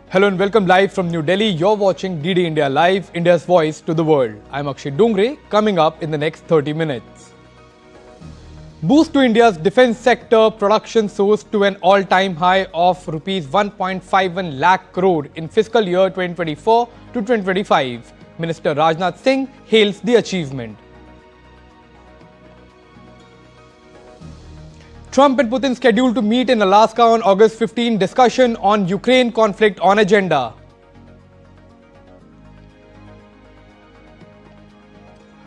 Hello and welcome live from New Delhi. You're watching DD India Live, India's voice to the world. I'm Akshay Dongre, coming up in the next 30 minutes. Boost to India's defence sector. Production soars to an all-time high of rupees 1.51 lakh crore in fiscal year 2024 to 2025. Minister Rajnath Singh hails the achievement. Trump and Putin scheduled to meet in Alaska on August 15. Discussion on Ukraine conflict on agenda.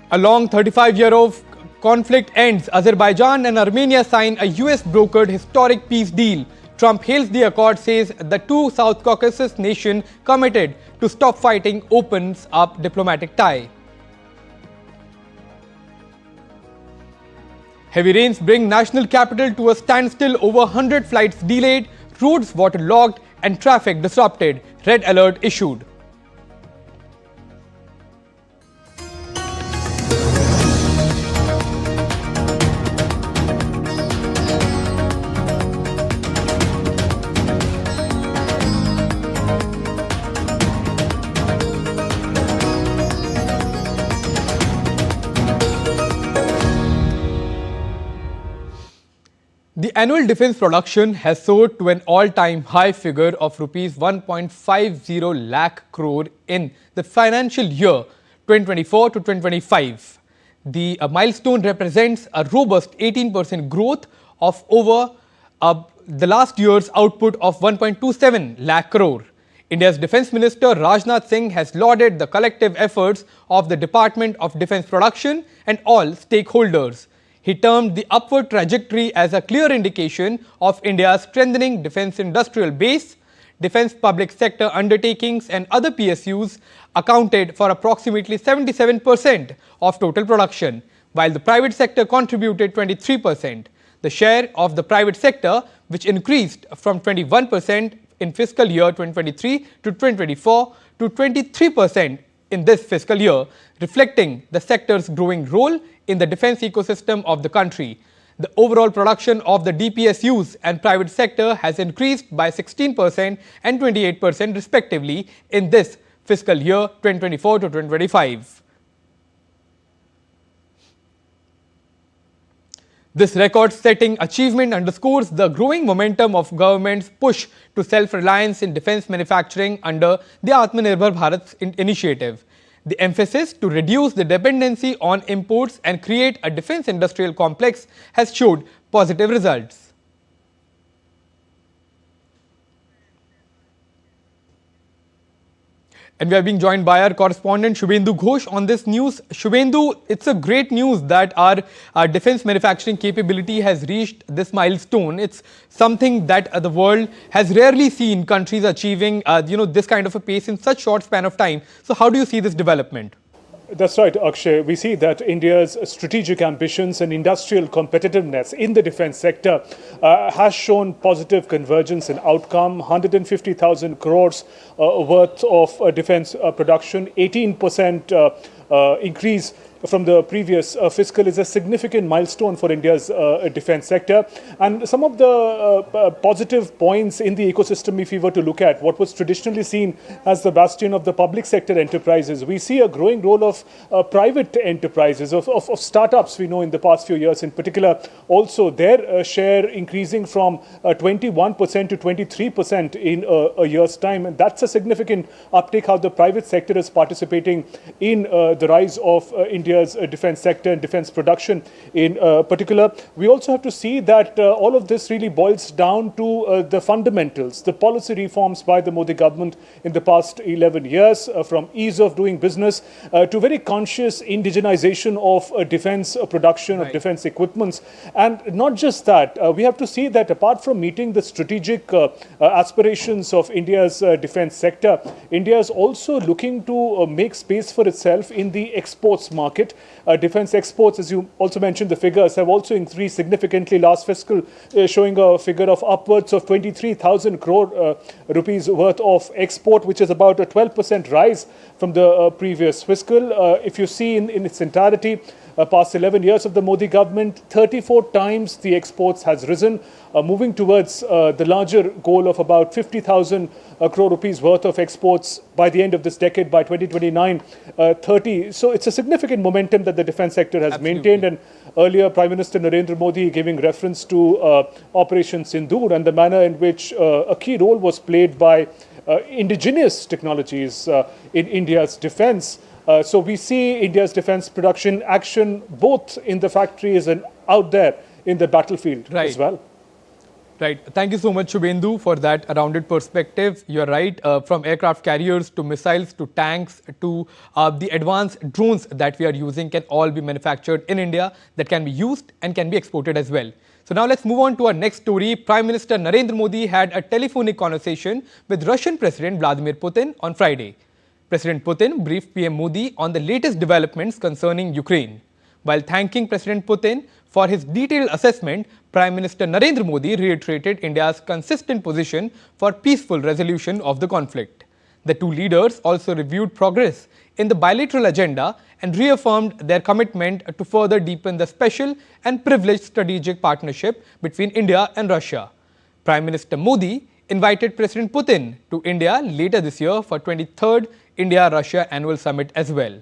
A long 35-year-old conflict ends. Azerbaijan and Armenia sign a US-brokered historic peace deal. Trump hails the accord, says the two South Caucasus nations committed to stop fighting opens up diplomatic tie. Heavy rains bring national capital to a standstill. Over 100 flights delayed, roads waterlogged and traffic disrupted. Red alert issued. The annual defence production has soared to an all-time high figure of rupees 1.50 lakh crore in the financial year 2024 to 2025. The milestone represents a robust 18% growth of over the last year's output of 1.27 lakh crore. India's Defence Minister Rajnath Singh has lauded the collective efforts of the Department of Defence Production and all stakeholders. He termed the upward trajectory as a clear indication of India's strengthening defence industrial base. Defence public sector undertakings and other PSUs accounted for approximately 77% of total production, while the private sector contributed 23%. The share of the private sector, which increased from 21% in fiscal year 2023 to 2024 to 23% in this fiscal year, reflecting the sector's growing role in the defence ecosystem of the country. The overall production of the DPSUs and private sector has increased by 16% and 28% respectively in this fiscal year 2024 to 2025. This record-setting achievement underscores the growing momentum of government's push to self-reliance in defence manufacturing under the Atmanirbhar Bharat initiative. The emphasis to reduce the dependency on imports and create a defence industrial complex has showed positive results. And we are being joined by our correspondent Shubhendu Ghosh on this news. Shubhendu, it's a great news that our defence manufacturing capability has reached this milestone. It's something that the world has rarely seen countries achieving this kind of a pace in such short span of time. So how do you see this development? That's right, Akshay. We see that India's strategic ambitions and industrial competitiveness in the defence sector has shown positive convergence in outcome. 150,000 crores worth of defence production, 18% increase from the previous fiscal is a significant milestone for India's defence sector. And some of the positive points in the ecosystem, if we were to look at what was traditionally seen as the bastion of the public sector enterprises, we see a growing role of private enterprises, of startups we know in the past few years in particular, also their share increasing from 21% to 23% in a year's time. And that's a significant uptake how the private sector is participating in the rise of India's defence sector and defence production in particular. We also have to see that all of this really boils down to the fundamentals, the policy reforms by the Modi government in the past 11 years, from ease of doing business to very conscious indigenization of defence production, of defence equipments. And not just that, we have to see that apart from meeting the strategic aspirations of India's defence sector, India is also looking to make space for itself in the exports market. Defence exports, as you also mentioned, the figures have also increased significantly last fiscal, showing a figure of upwards of 23,000 crore rupees worth of export, which is about a 12% rise from the previous fiscal. If you see in its entirety, past 11 years of the Modi government. 34 times the exports has risen, moving towards the larger goal of about 50,000 crore rupees worth of exports by the end of this decade, by 2029, 30. So it's a significant momentum that the defense sector has maintained. And earlier, Prime Minister Narendra Modi giving reference to Operation Sindoor and the manner in which a key role was played by indigenous technologies in India's defense. So we see India's defense production action both in the factories and out there in the battlefield as well. Right. Thank you so much, Shubhendu, for that rounded perspective. You're right. From aircraft carriers to missiles to tanks to the advanced drones that we are using can all be manufactured in India, that can be used and can be exported as well. So now let's move on to our next story. Prime Minister Narendra Modi had a telephonic conversation with Russian President Vladimir Putin on Friday. President Putin briefed PM Modi on the latest developments concerning Ukraine. While thanking President Putin for his detailed assessment, Prime Minister Narendra Modi reiterated India's consistent position for peaceful resolution of the conflict. The two leaders also reviewed progress in the bilateral agenda and reaffirmed their commitment to further deepen the special and privileged strategic partnership between India and Russia. Prime Minister Modi invited President Putin to India later this year for 23rd India-Russia Annual Summit as well.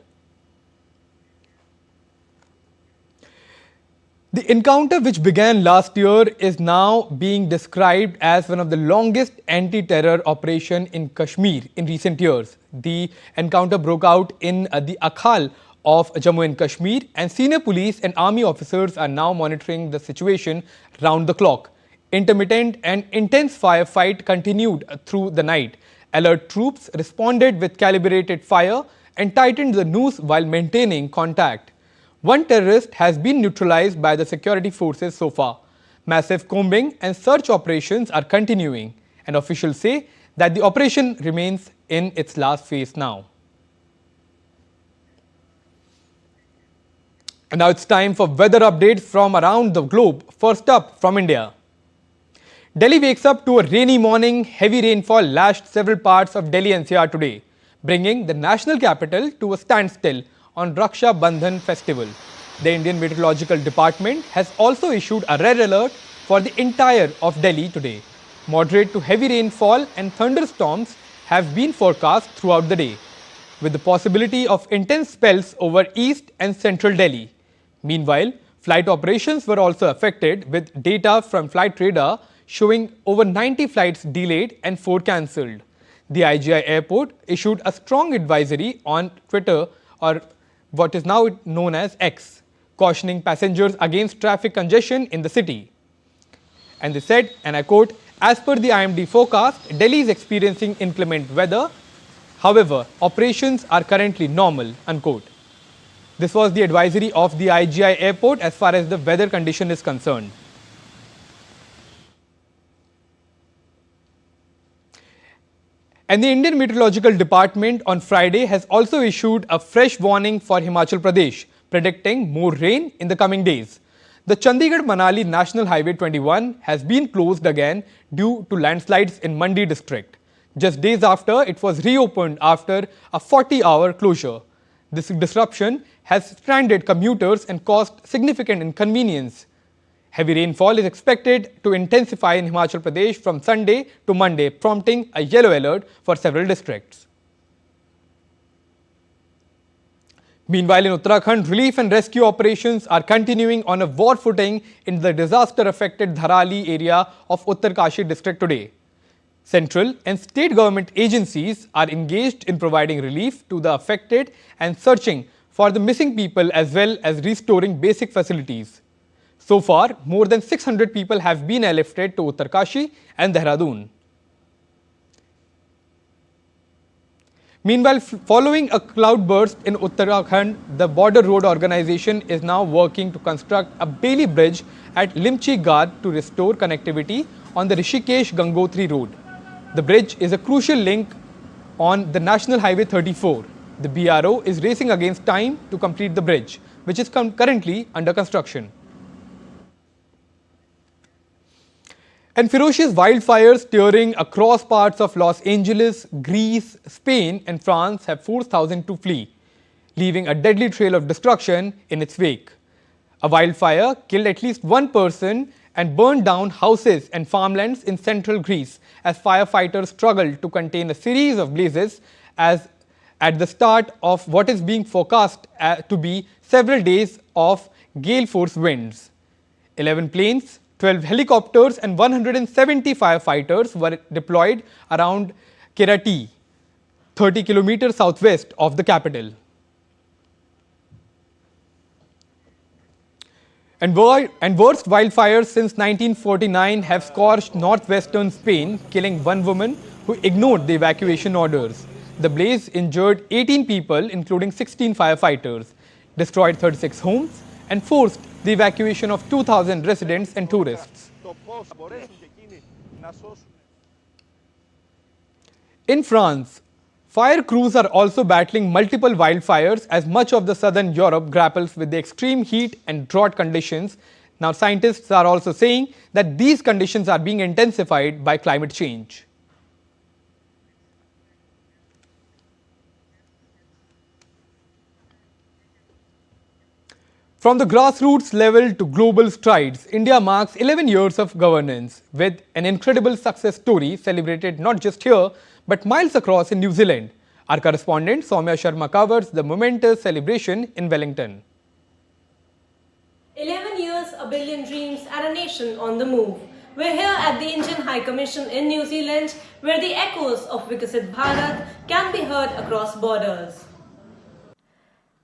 The encounter, which began last year, is now being described as one of the longest anti-terror operations in Kashmir in recent years. The encounter broke out in the Akhal of Jammu and Kashmir, and senior police and army officers are now monitoring the situation round the clock. Intermittent and intense firefight continued through the night. Alert troops responded with calibrated fire and tightened the noose while maintaining contact. One terrorist has been neutralized by the security forces so far. Massive combing and search operations are continuing, and officials say that the operation remains in its last phase now. And now it's time for weather updates from around the globe. First up, from India. Delhi wakes up to a rainy morning. Heavy rainfall lashed several parts of Delhi NCR today, bringing the national capital to a standstill on Raksha Bandhan festival. The Indian Meteorological Department has also issued a red alert for the entire of Delhi today. Moderate to heavy rainfall and thunderstorms have been forecast throughout the day, with the possibility of intense spells over east and central Delhi. Meanwhile, flight operations were also affected, with data from flight radar showing over 90 flights delayed and 4 cancelled. The IGI airport issued a strong advisory on Twitter, or what is now known as X, cautioning passengers against traffic congestion in the city. And they said, and I quote, "As per the IMD forecast, Delhi is experiencing inclement weather. However, operations are currently normal," unquote. This was the advisory of the IGI airport as far as the weather condition is concerned. And the Indian Meteorological Department on Friday has also issued a fresh warning for Himachal Pradesh, predicting more rain in the coming days. The Chandigarh-Manali National Highway 21 has been closed again due to landslides in Mandi district, just days after it was reopened after a 40-hour closure. This disruption has stranded commuters and caused significant inconvenience. Heavy rainfall is expected to intensify in Himachal Pradesh from Sunday to Monday, prompting a yellow alert for several districts. Meanwhile, in Uttarakhand, relief and rescue operations are continuing on a war footing in the disaster-affected Dharali area of Uttarkashi district today. Central and state government agencies are engaged in providing relief to the affected and searching for the missing people, as well as restoring basic facilities. So far, more than 600 people have been airlifted to Uttarkashi and Dehradun. Meanwhile, following a cloudburst in Uttarakhand, the Border Road Organization is now working to construct a Bailey Bridge at Limchi Ghat to restore connectivity on the Rishikesh-Gangotri road. The bridge is a crucial link on the National Highway 34. The BRO is racing against time to complete the bridge, which is currently under construction. And ferocious wildfires tearing across parts of Los Angeles, Greece, Spain and France have forced thousands to flee. leaving a deadly trail of destruction in its wake. A wildfire killed at least one person and burned down houses and farmlands in central Greece as firefighters struggled to contain a series of blazes as at the start of what is being forecast to be several days of gale force winds. 11 planes, 12 helicopters and 170 firefighters were deployed around Kerati, 30 kilometers southwest of the capital. And worst wildfires since 1949 have scorched northwestern Spain, killing one woman who ignored the evacuation orders. The blaze injured 18 people, including 16 firefighters, destroyed 36 homes, and forced the evacuation of 2,000 residents and tourists. In France, fire crews are also battling multiple wildfires as much of the southern Europe grapples with the extreme heat and drought conditions. Now, scientists are also saying that these conditions are being intensified by climate change. From the grassroots level to global strides, India marks 11 years of governance with an incredible success story celebrated not just here but miles across in New Zealand. Our correspondent Soumya Sharma covers the momentous celebration in Wellington. 11 years, a billion dreams and a nation on the move. We're here at the Indian High Commission in New Zealand where the echoes of Vikasit Bharat can be heard across borders.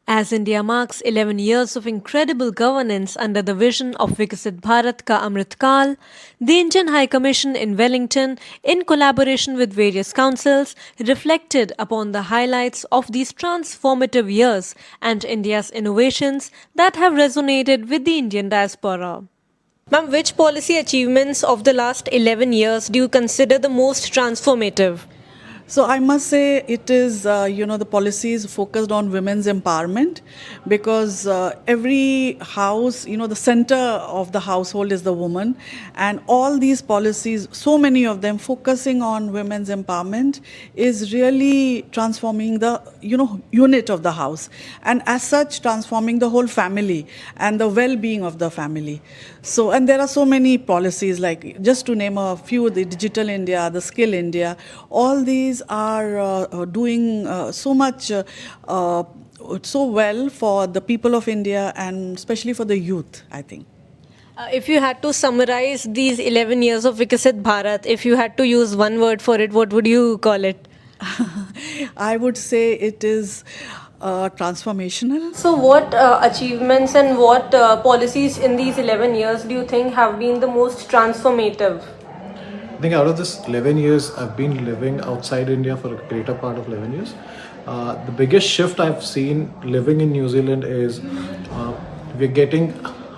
As India marks 11 years of incredible governance under the vision of Vikasit Bharat Ka Amrit Kal, the Indian High Commission in Wellington, in collaboration with various councils, reflected upon the highlights of these transformative years and India's innovations that have resonated with the Indian diaspora. Ma'am, which policy achievements of the last 11 years do you consider the most transformative? So I must say it is, the policies focused on women's empowerment because every house, the center of the household is the woman, and all these policies, so many of them focusing on women's empowerment is really transforming the, unit of the house, and as such transforming the whole family and the well-being of the family. So, and there are so many policies, like just to name a few, the Digital India, the Skill India, all these are doing so much, so well for the people of India and especially for the youth, I think. If you had to summarize these 11 years of Vikasit Bharat, if you had to use one word for it, what would you call it? I would say it is transformational. So what achievements and what policies in these 11 years do you think have been the most transformative? I think out of this 11 years, I've been living outside India for a greater part of 11 years. The biggest shift I've seen living in New Zealand is we're getting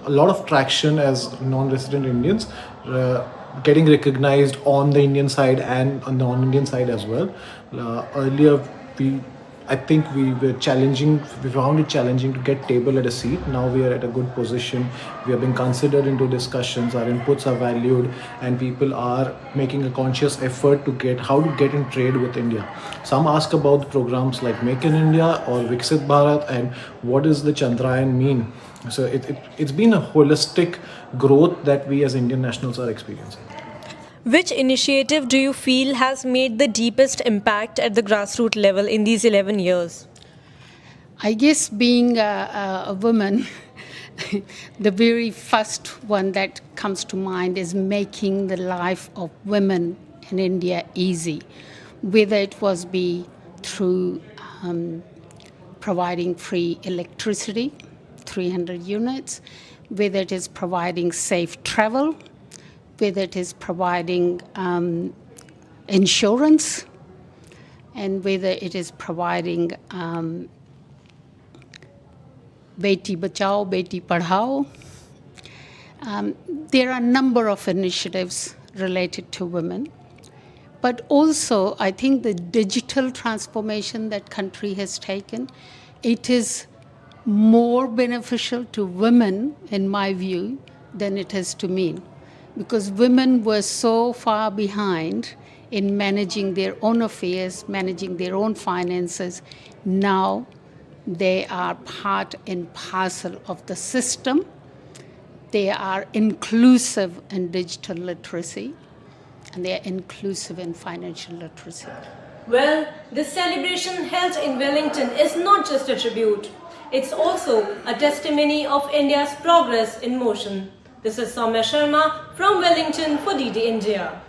a lot of traction as non-resident Indians, getting recognized on the Indian side and on the non-Indian side as well. Earlier, I think we found it challenging to get table at a seat. Now we are at a good position. We are being considered into discussions. Our inputs are valued, and people are making a conscious effort to get how to get in trade with India. Some ask about programs like Make in India or Viksit Bharat, and what does the Chandrayaan mean? So it's been a holistic growth that we as Indian nationals are experiencing. Which initiative do you feel has made the deepest impact at the grassroots level in these 11 years? I guess being a woman, the very first one that comes to mind is making the life of women in India easy, whether it was through providing free electricity, 300 units, whether it is providing safe travel, whether it is providing insurance, and whether it is providing Beti Bachao, Beti Padhao. There are a number of initiatives related to women, but also I think the digital transformation that country has taken, it is more beneficial to women, in my view, than it is to men. Because women were so far behind in managing their own affairs, managing their own finances. Now They are part and parcel of the system. They are inclusive in digital literacy, and they are inclusive in financial literacy. Well, this celebration held in Wellington is not just a tribute. It's also a testimony of India's progress in motion. This is Soumya Sharma from Wellington for DD India.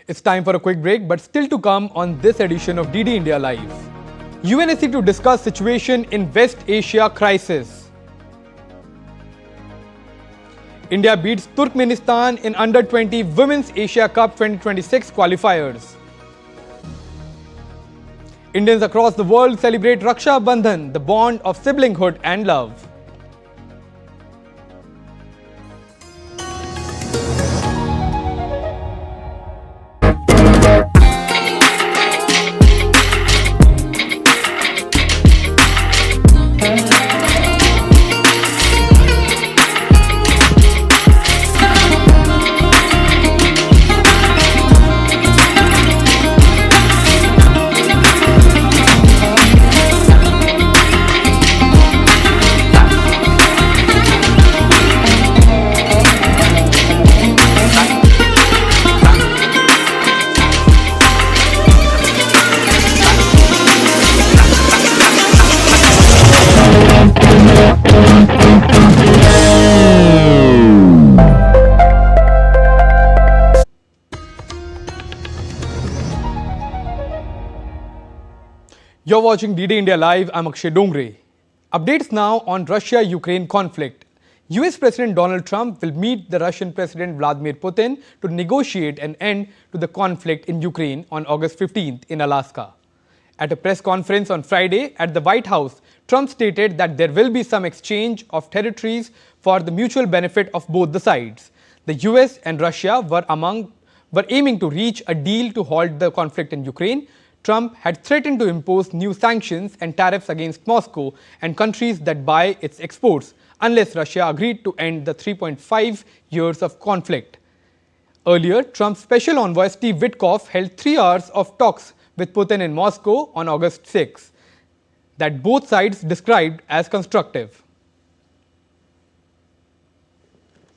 It's time for a quick break, but still to come on this edition of DD India Live. UNSC to discuss situation in West Asia crisis. India beats Turkmenistan in Under-20 Women's Asia Cup 2026 qualifiers. Indians across the world celebrate Raksha Bandhan, the bond of siblinghood and love. You're watching DD India Live. I'm Akshay Dongre. Updates now on Russia-Ukraine conflict. US President Donald Trump will meet the Russian President Vladimir Putin to negotiate an end to the conflict in Ukraine on August 15th in Alaska. At a press conference on Friday at the White House, Trump stated that there will be some exchange of territories for the mutual benefit of both the sides. The US and Russia were aiming to reach a deal to halt the conflict in Ukraine. Trump had threatened to impose new sanctions and tariffs against Moscow and countries that buy its exports unless Russia agreed to end the 3.5 years of conflict. Earlier, Trump's special envoy Steve Witkoff held 3 hours of talks with Putin in Moscow on August 6 that both sides described as constructive.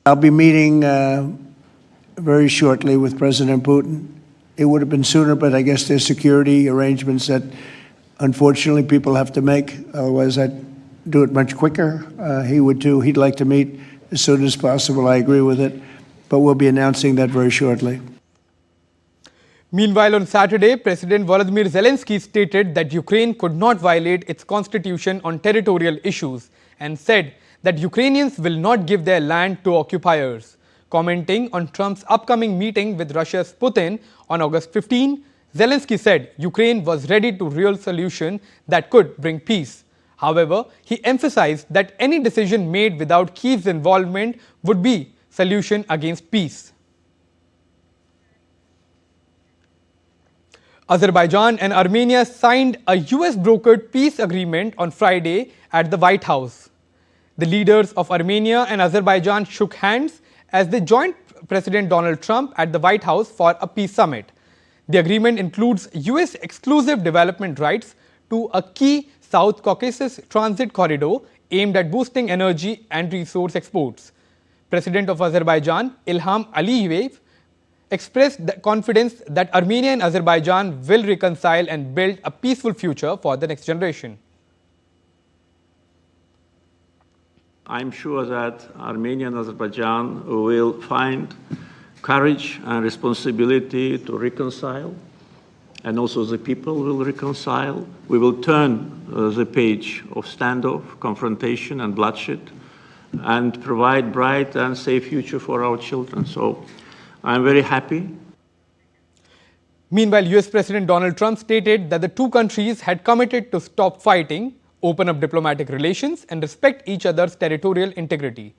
I'll be meeting very shortly with President Putin. It would have been sooner, but I guess there's security arrangements that unfortunately people have to make. Otherwise, I'd do it much quicker. He would too. He'd like to meet as soon as possible. I agree with it. But we'll be announcing that very shortly. Meanwhile, on Saturday, President Volodymyr Zelensky stated that Ukraine could not violate its constitution on territorial issues and said that Ukrainians will not give their land to occupiers. Commenting on Trump's upcoming meeting with Russia's Putin on August 15, Zelensky said Ukraine was ready to real solution that could bring peace. However, he emphasized that any decision made without Kyiv's involvement would be solution against peace. Azerbaijan and Armenia signed a US-brokered peace agreement on Friday at the White House. The leaders of Armenia and Azerbaijan shook hands as they joined President Donald Trump at the White House for a peace summit. The agreement includes US exclusive development rights to a key South Caucasus transit corridor aimed at boosting energy and resource exports. President of Azerbaijan, Ilham Aliyev, expressed confidence that Armenia and Azerbaijan will reconcile and build a peaceful future for the next generation. I'm sure that Armenia and Azerbaijan will find courage and responsibility to reconcile, and also the people will reconcile. We will turn the page of standoff, confrontation and bloodshed and provide bright and safe future for our children. So I'm very happy. Meanwhile, US President Donald Trump stated that the two countries had committed to stop fighting, open up diplomatic relations and respect each other's territorial integrity.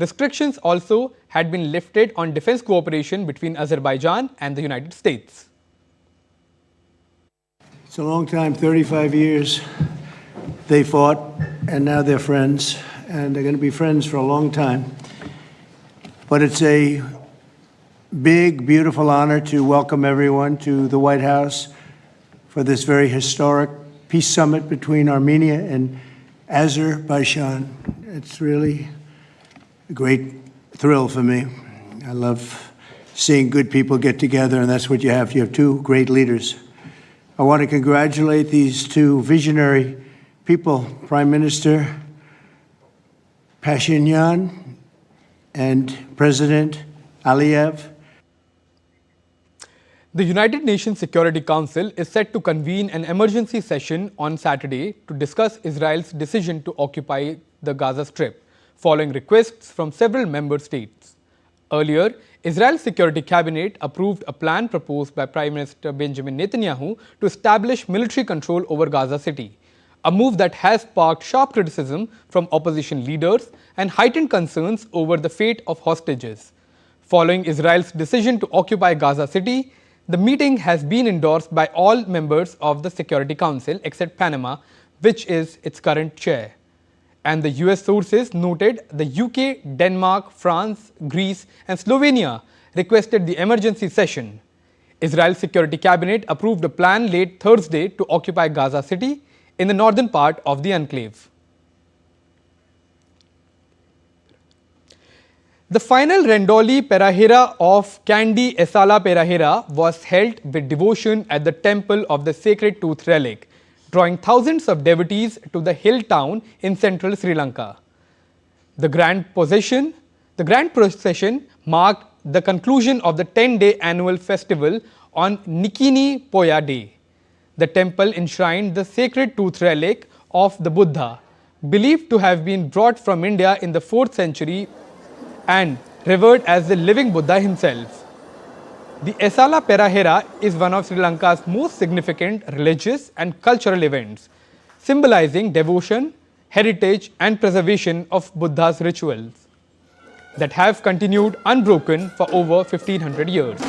Restrictions also had been lifted on defense cooperation between Azerbaijan and the United States. It's a long time, 35 years. They fought, and now they're friends, and they're going to be friends for a long time. But it's a big, beautiful honor to welcome everyone to the White House for this very historic peace summit between Armenia and Azerbaijan. It's really a great thrill for me. I love seeing good people get together, and that's what you have. You have two great leaders. I want to congratulate these two visionary people, Prime Minister Pashinyan and President Aliyev. The United Nations Security Council is set to convene an emergency session on Saturday to discuss Israel's decision to occupy the Gaza Strip, following requests from several member states. Earlier, Israel's Security Cabinet approved a plan proposed by Prime Minister Benjamin Netanyahu to establish military control over Gaza City, a move that has sparked sharp criticism from opposition leaders and heightened concerns over the fate of hostages. Following Israel's decision to occupy Gaza City, the meeting has been endorsed by all members of the Security Council except Panama, which is its current chair. And the US sources noted the UK, Denmark, France, Greece and Slovenia requested the emergency session. Israel's Security Cabinet approved a plan late Thursday to occupy Gaza City in the northern part of the enclave. The final Rendoli Perahera of Kandy Esala Perahera was held with devotion at the temple of the sacred tooth relic, drawing thousands of devotees to the hill town in central Sri Lanka. The grand procession marked the conclusion of the 10-day annual festival on Nikini Poya Day. The temple enshrined the sacred tooth relic of the Buddha, believed to have been brought from India in the 4th century and revered as the living Buddha himself. The Esala Perahera is one of Sri Lanka's most significant religious and cultural events, symbolizing devotion, heritage and preservation of Buddha's rituals that have continued unbroken for over 1500 years.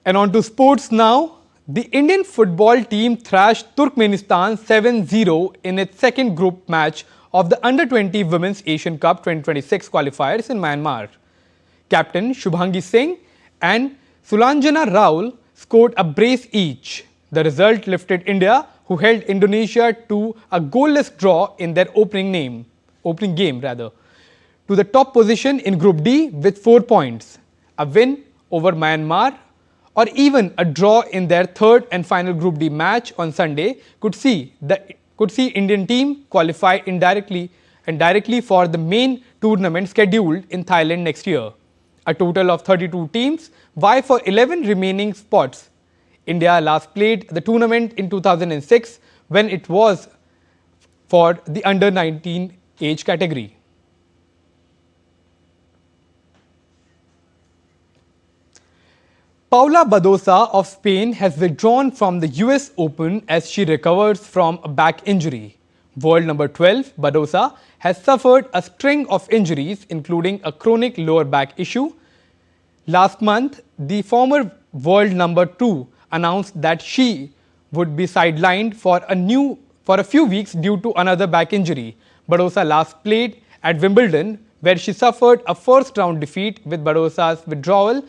And on to sports now. The Indian football team thrashed Turkmenistan 7-0 in its second group match of the Under-20 Women's Asian Cup 2026 qualifiers in Myanmar. Captain Shubhangi Singh and Sulanjana Raul scored a brace each. The result lifted India, who held Indonesia to a goalless draw in their opening game, to the top position in Group D with 4 points. A win over Myanmar or even a draw in their third and final Group D match on Sunday could see Indian team qualify indirectly for the main tournament scheduled in Thailand next year. A total of 32 teams vie for 11 remaining spots. India last played the tournament in 2006 when it was for the under-19 age category. Paula Badosa of Spain has withdrawn from the US Open as she recovers from a back injury. World number 12, Badosa, has suffered a string of injuries, including a chronic lower back issue. Last month, the former world number 2 announced that she would be sidelined for a few weeks due to another back injury. Badosa last played at Wimbledon, where she suffered a first-round defeat. With Badosa's withdrawal,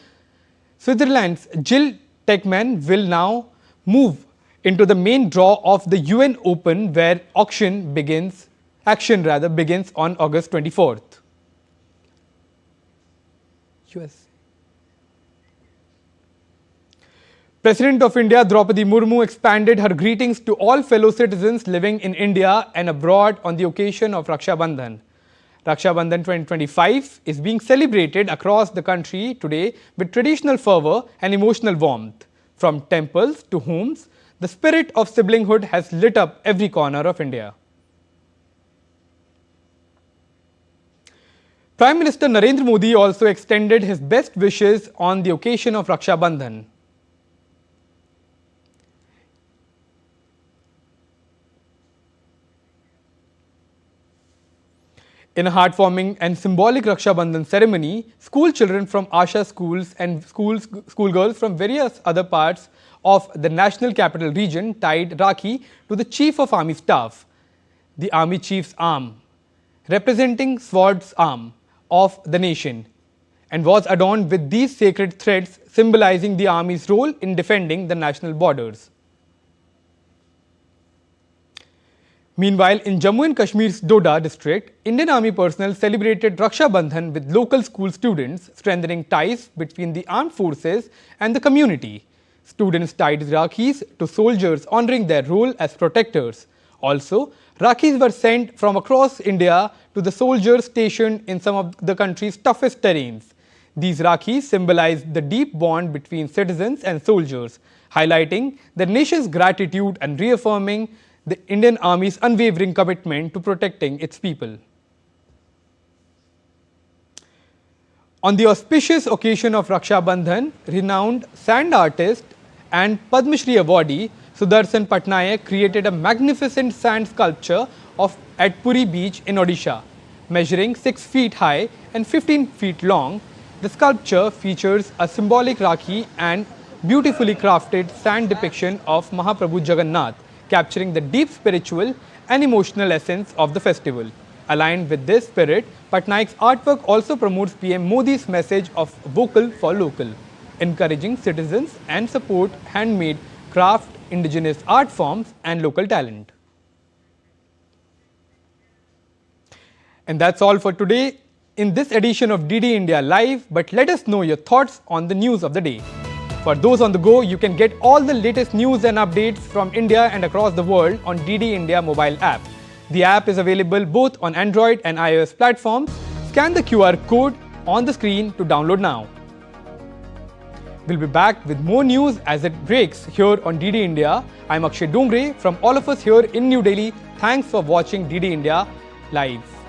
Switzerland's Jill Teichmann will now move into the main draw of the UN Open, where action begins on August 24th. US. President of India Draupadi Murmu expanded her greetings to all fellow citizens living in India and abroad on the occasion of Raksha Bandhan. Raksha Bandhan 2025 is being celebrated across the country today with traditional fervour and emotional warmth. From temples to homes, the spirit of siblinghood has lit up every corner of India. Prime Minister Narendra Modi also extended his best wishes on the occasion of Raksha Bandhan. In a heartwarming and symbolic Raksha Bandhan ceremony, school children from Asha schools and schoolgirls from various other parts of the National Capital Region tied Rakhi to the Chief of Army Staff, the Army Chief's arm, representing Sword's arm of the nation, and was adorned with these sacred threads symbolizing the army's role in defending the national borders. Meanwhile, in Jammu and Kashmir's Doda district, Indian Army personnel celebrated Raksha Bandhan with local school students, strengthening ties between the armed forces and the community. Students tied Rakhis to soldiers, honoring their role as protectors. Also, Rakhis were sent from across India to the soldiers stationed in some of the country's toughest terrains. These Rakhis symbolize the deep bond between citizens and soldiers, highlighting the nation's gratitude and reaffirming the Indian Army's unwavering commitment to protecting its people. On the auspicious occasion of Raksha Bandhan, renowned sand artist and Padma Shri awardee Sudarshan Patnaik created a magnificent sand sculpture at Puri beach in Odisha. Measuring 6 feet high and 15 feet long, the sculpture features a symbolic Rakhi and beautifully crafted sand depiction of Mahaprabhu Jagannath, capturing the deep spiritual and emotional essence of the festival. Aligned with this spirit, Patnaik's artwork also promotes PM Modi's message of vocal for local, encouraging citizens and support handmade craft, indigenous art forms and local talent. And that's all for today in this edition of DD India Live, but let us know your thoughts on the news of the day. For those on the go, you can get all the latest news and updates from India and across the world on DD India mobile app. The app is available both on Android and iOS platforms. Scan the QR code on the screen to download now. We'll be back with more news as it breaks here on DD India. I'm Akshay Dongre. From all of us here in New Delhi, thanks for watching DD India Live.